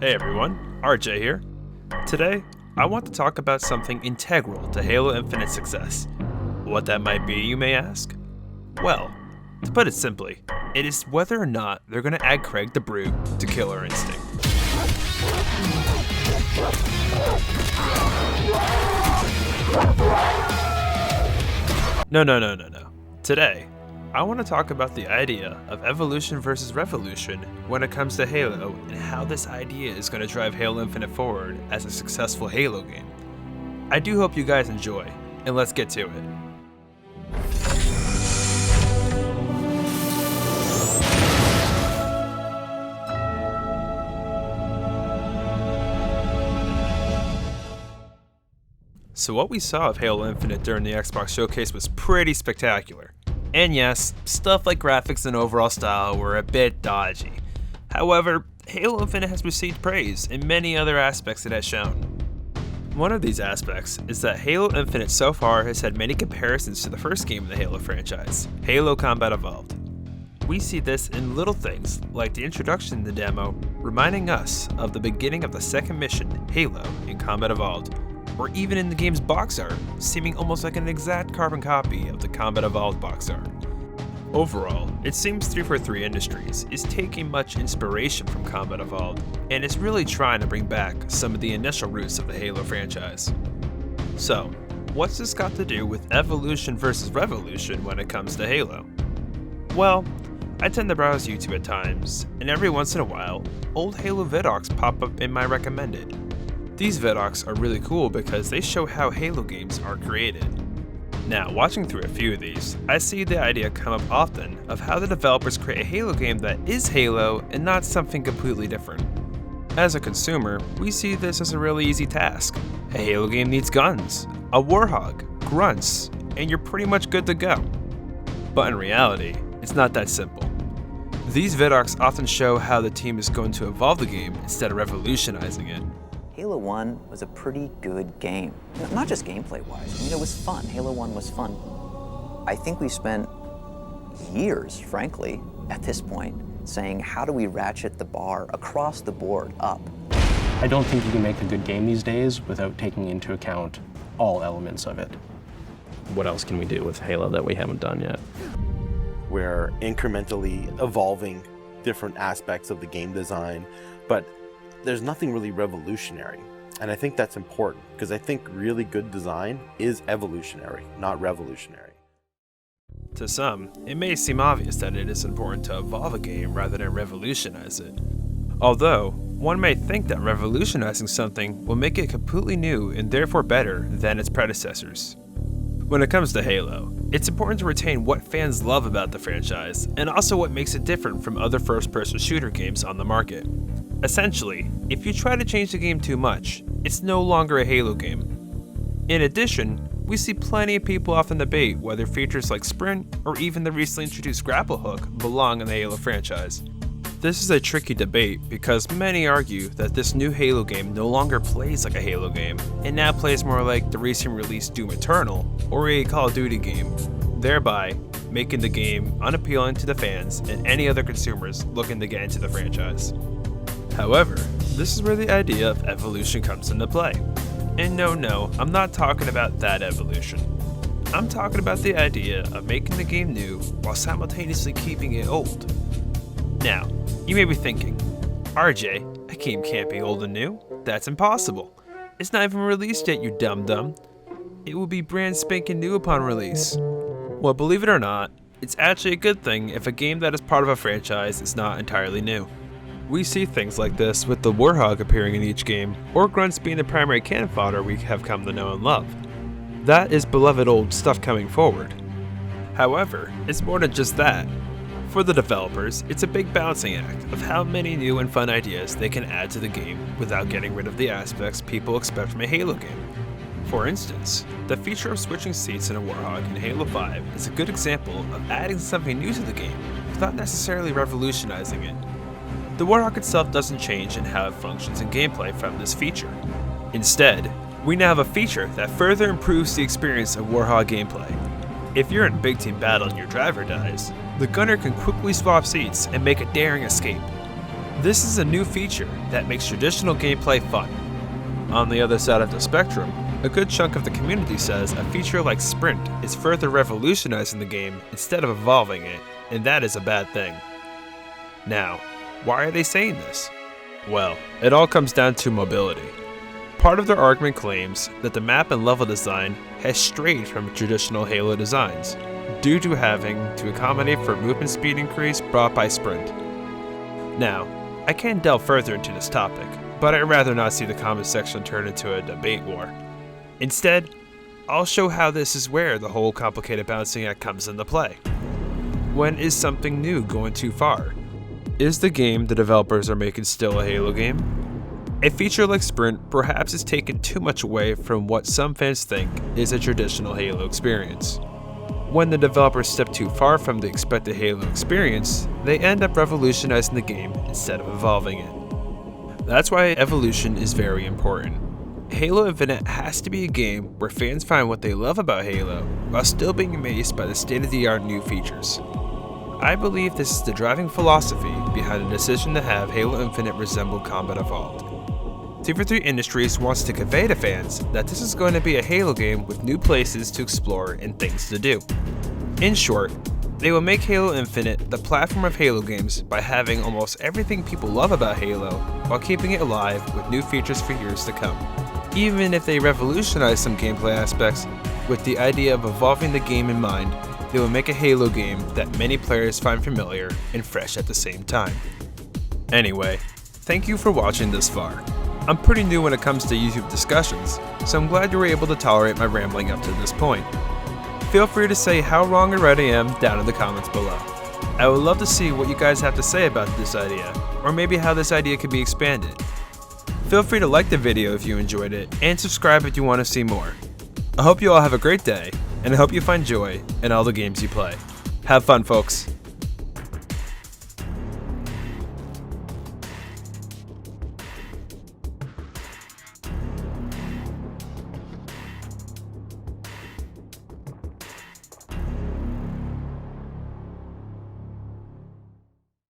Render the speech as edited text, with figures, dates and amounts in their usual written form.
Hey everyone, RJ here. Today, I want to talk about something integral to Halo Infinite's success. What that might be, you may ask? Well, to put it simply, it is whether or not they're going to add Craig the Brute to Killer Instinct. No. Today, I want to talk about the idea of evolution versus revolution when it comes to Halo and how this idea is going to drive Halo Infinite forward as a successful Halo game. I do hope you guys enjoy, and let's get to it. So what we saw of Halo Infinite during the Xbox showcase was pretty spectacular. And yes, stuff like graphics and overall style were a bit dodgy. However, Halo Infinite has received praise in many other aspects it has shown. One of these aspects is that Halo Infinite so far has had many comparisons to the first game in the Halo franchise, Halo Combat Evolved. We see this in little things like the introduction in the demo reminding us of the beginning of the second mission, Halo, in Combat Evolved, or even in the game's box art, seeming almost like an exact carbon copy of the Combat Evolved box art. Overall, it seems 343 Industries is taking much inspiration from Combat Evolved, and is really trying to bring back some of the initial roots of the Halo franchise. So, what's this got to do with evolution versus revolution when it comes to Halo? Well, I tend to browse YouTube at times, and every once in a while, old Halo vidocs pop up in my recommended. These vidocs are really cool because they show how Halo games are created. Now, watching through a few of these, I see the idea come up often of how the developers create a Halo game that is Halo and not something completely different. As a consumer, we see this as a really easy task. A Halo game needs guns, a warhog, grunts, and you're pretty much good to go. But in reality, it's not that simple. These vidocs often show how the team is going to evolve the game instead of revolutionizing it. Halo 1 was a pretty good game. Not just gameplay-wise. I mean, it was fun. Halo 1 was fun. I think we spent years, frankly, at this point, saying, how do we ratchet the bar across the board up? I don't think you can make a good game these days without taking into account all elements of it. What else can we do with Halo that we haven't done yet? We're incrementally evolving different aspects of the game design, but there's nothing really revolutionary. And I think that's important because I think really good design is evolutionary, not revolutionary. To some, it may seem obvious that it is important to evolve a game rather than revolutionize it. Although, one may think that revolutionizing something will make it completely new and therefore better than its predecessors. When it comes to Halo, it's important to retain what fans love about the franchise and also what makes it different from other first-person shooter games on the market. Essentially, if you try to change the game too much, it's no longer a Halo game. In addition, we see plenty of people often debate whether features like Sprint or even the recently introduced Grapple Hook belong in the Halo franchise. This is a tricky debate because many argue that this new Halo game no longer plays like a Halo game and now plays more like the recently released Doom Eternal or a Call of Duty game, thereby making the game unappealing to the fans and any other consumers looking to get into the franchise. However, this is where the idea of evolution comes into play. And no, I'm not talking about that evolution. I'm talking about the idea of making the game new while simultaneously keeping it old. Now, you may be thinking, RJ, a game can't be old and new. That's impossible. It's not even released yet, you dum-dum. It will be brand spanking new upon release. Well, believe it or not, it's actually a good thing if a game that is part of a franchise is not entirely new. We see things like this with the Warhog appearing in each game, or grunts being the primary cannon fodder we have come to know and love. That is beloved old stuff coming forward. However, it's more than just that. For the developers, it's a big balancing act of how many new and fun ideas they can add to the game without getting rid of the aspects people expect from a Halo game. For instance, the feature of switching seats in a Warhog in Halo 5 is a good example of adding something new to the game without necessarily revolutionizing it. The Warhog itself doesn't change in how it functions in gameplay from this feature. Instead, we now have a feature that further improves the experience of Warhog gameplay. If you're in a big team battle and your driver dies, the gunner can quickly swap seats and make a daring escape. This is a new feature that makes traditional gameplay fun. On the other side of the spectrum, a good chunk of the community says a feature like Sprint is further revolutionizing the game instead of evolving it, and that is a bad thing. Now, why are they saying this? Well, it all comes down to mobility. Part of their argument claims that the map and level design has strayed from traditional Halo designs, due to having to accommodate for movement speed increase brought by Sprint. Now, I can't delve further into this topic, but I'd rather not see the comment section turn into a debate war. Instead, I'll show how this is where the whole complicated balancing act comes into play. When is something new going too far? Is the game the developers are making still a Halo game? A feature like Sprint perhaps is taking too much away from what some fans think is a traditional Halo experience. When the developers step too far from the expected Halo experience, they end up revolutionizing the game instead of evolving it. That's why evolution is very important. Halo Infinite has to be a game where fans find what they love about Halo while still being amazed by the state-of-the-art new features. I believe this is the driving philosophy behind the decision to have Halo Infinite resemble Combat Evolved. 343 Industries wants to convey to fans that this is going to be a Halo game with new places to explore and things to do. In short, they will make Halo Infinite the platform of Halo games by having almost everything people love about Halo while keeping it alive with new features for years to come. Even if they revolutionize some gameplay aspects with the idea of evolving the game in mind, they will make a Halo game that many players find familiar and fresh at the same time. Anyway, thank you for watching this far. I'm pretty new when it comes to YouTube discussions, so I'm glad you were able to tolerate my rambling up to this point. Feel free to say how wrong or right I am down in the comments below. I would love to see what you guys have to say about this idea, or maybe how this idea could be expanded. Feel free to like the video if you enjoyed it, and subscribe if you want to see more. I hope you all have a great day, and I hope you find joy in all the games you play. Have fun, folks.